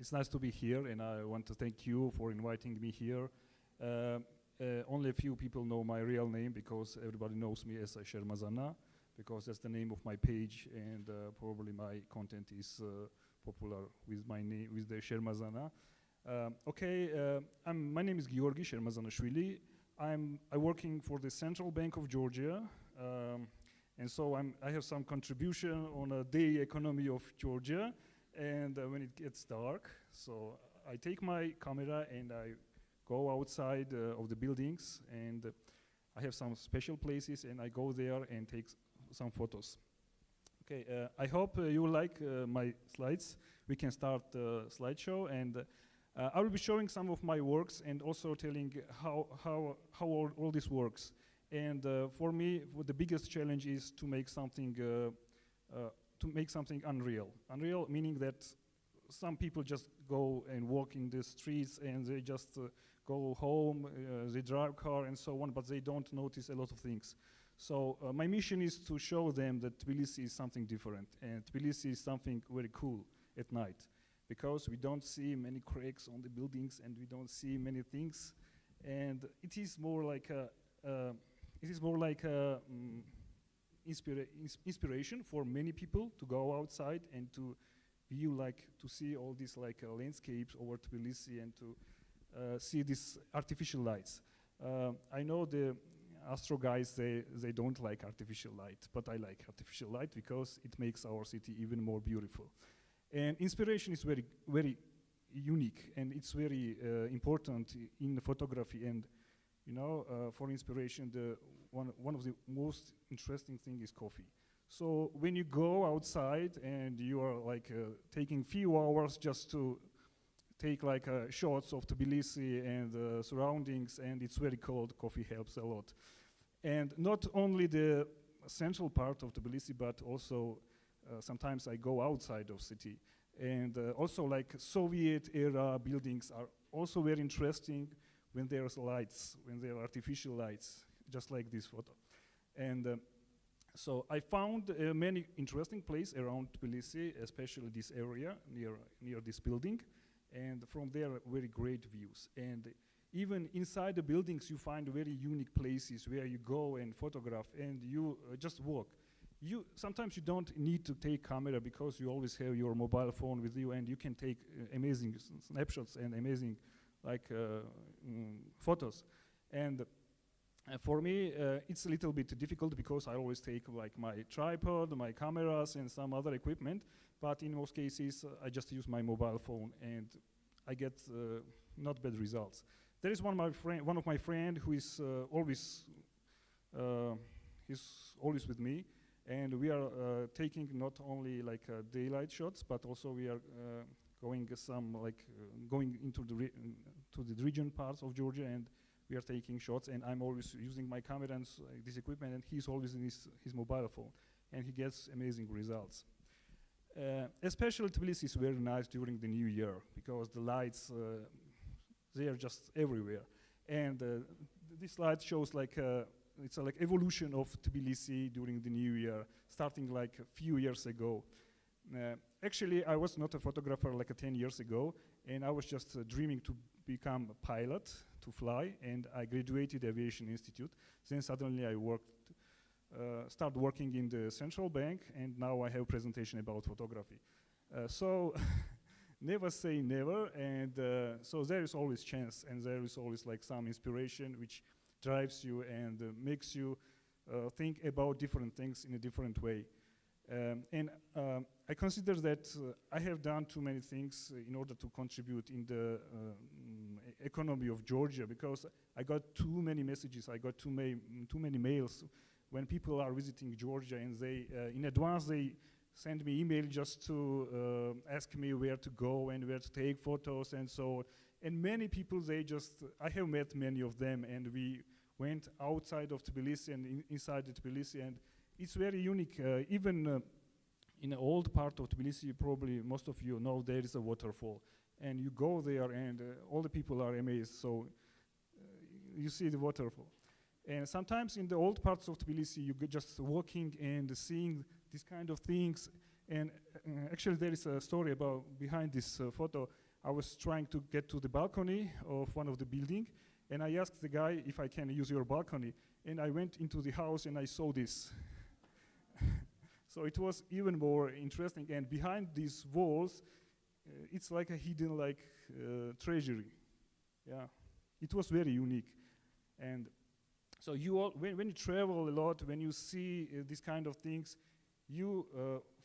It's nice to be here, and I want to thank you for inviting me here. Only a few people know my real name because everybody knows me as Shermazana, because that's the name of my page, and probably my content is popular with my name, with the Shermazana. My name is Giorgi Shermazanashvili. I'm working for the Central Bank of Georgia, and so I have some contribution on a day economy of Georgia. And when it gets dark, so I take my camera and I go outside of the buildings, and I have some special places, and I go there and take some photos. Okay, I hope you will like my slides. We can start the slideshow, and I will be showing some of my works and also telling how all this works. And for me, the biggest challenge is to make something unreal. Unreal meaning that some people just go and walk in the streets and they just go home, they drive car and so on, but they don't notice a lot of things. So my mission is to show them that Tbilisi is something different, and Tbilisi is something very cool at night, because we don't see many cracks on the buildings and we don't see many things, and it is more like inspiration for many people to go outside and to view, to see all these landscapes over Tbilisi and to see these artificial lights. I know the astro guys, they don't like artificial light, but I like artificial light because it makes our city even more beautiful. And inspiration is very, very unique, and it's very important in photography. And for inspiration, one of the most interesting thing is coffee. So when you go outside and you are taking few hours just to take shots of Tbilisi and surroundings, and it's very cold, coffee helps a lot. And not only the central part of Tbilisi, but also sometimes I go outside of city. And also Soviet era buildings are also very interesting when there's lights, when there are artificial lights, just like this photo. And so I found many interesting places around Tbilisi, especially this area near this building. And from there, very great views. And even inside the buildings, you find very unique places where you go and photograph and you just walk. Sometimes you don't need to take camera because you always have your mobile phone with you, and you can take amazing snapshots and amazing photos. And for me, it's a little bit difficult because I always take my tripod, my cameras, and some other equipment. But in most cases, I just use my mobile phone, and I get not bad results. There is one of my friend who is always with me, and we are taking not only daylight shots, but also we are going into the region parts of Georgia, and we are taking shots, and I'm always using my camera and this equipment, and he's always in his mobile phone, and he gets amazing results. Especially Tbilisi is very nice during the New Year because the lights, they are just everywhere. And this slide shows it's evolution of Tbilisi during the New Year, starting a few years ago. Actually, I was not a photographer 10 years ago, and I was just dreaming to become a pilot, to fly, and I graduated Aviation Institute. Then suddenly I started working in the central bank, and now I have a presentation about photography. So never say never, and so there is always chance, and there is always some inspiration which drives you and makes you think about different things in a different way. I consider that I have done too many things in order to contribute in the economy of Georgia, because I got too many messages, I got too many mails when people are visiting Georgia, and they, in advance, they send me email just to ask me where to go and where to take photos and so on. And many people, I have met many of them, and we went outside of Tbilisi and inside the Tbilisi, and it's very unique. Even in the old part of Tbilisi, probably most of you know there is a waterfall, and you go there and all the people are amazed. So you see the waterfall. And sometimes in the old parts of Tbilisi, you get just walking and seeing these kind of things. And actually there is a story behind this photo. I was trying to get to the balcony of one of the building, and I asked the guy if I can use your balcony. And I went into the house and I saw this. So it was even more interesting. And behind these walls, it's like a hidden treasury. Yeah, it was very unique. And so when you travel a lot, when you see these kind of things, you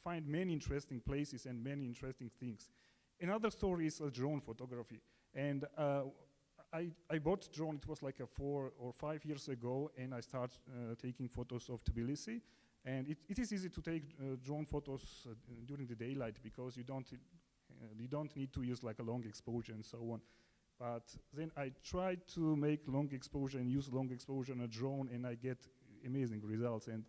find many interesting places and many interesting things. Another story is drone photography. And I bought drone, it was like 4 or 5 years ago, and I started taking photos of Tbilisi. And it is easy to take drone photos during the daylight because you don't need to use like a long exposure and so on. But then I tried to make long exposure and use long exposure on a drone, and I get amazing results. And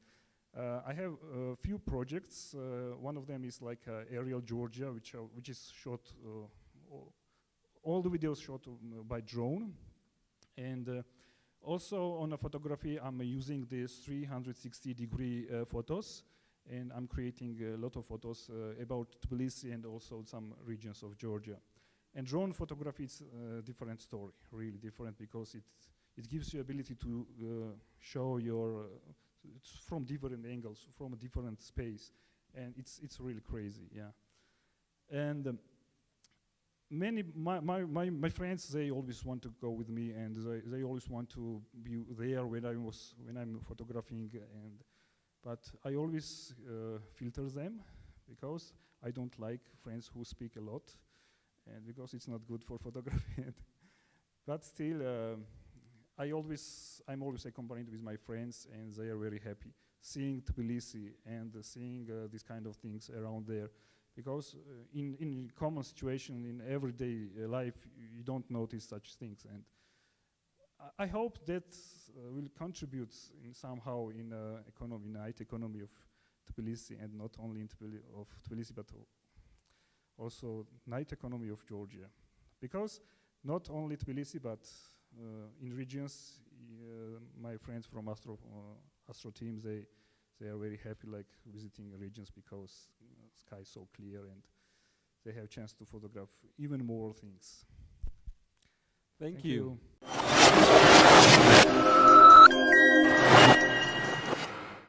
I have a few projects. One of them is like aerial Georgia, which is shot, all the videos shot by drone. And also on a photography, I'm using these 360-degree photos, and I'm creating a lot of photos about Tbilisi and also some regions of Georgia. And drone photography is a different story, really different, because it gives you ability to show your, it's from different angles, from a different space, and it's really crazy, yeah. And my friends, they always want to go with me, and they always want to be there when I'm photographing, but I always filter them because I don't like friends who speak a lot, and because it's not good for photography. But still, I'm always accompanied with my friends, and they are very happy seeing Tbilisi and seeing these kind of things around there. Because in common situation, in everyday life, you don't notice such things. And I hope that will contribute somehow in economy, night economy of Tbilisi, and not only in Tbilisi, but also night economy of Georgia. Because not only Tbilisi, but in regions, my friends from Astro team, they are very happy like visiting regions because sky is so clear and they have a chance to photograph even more things. Thank you.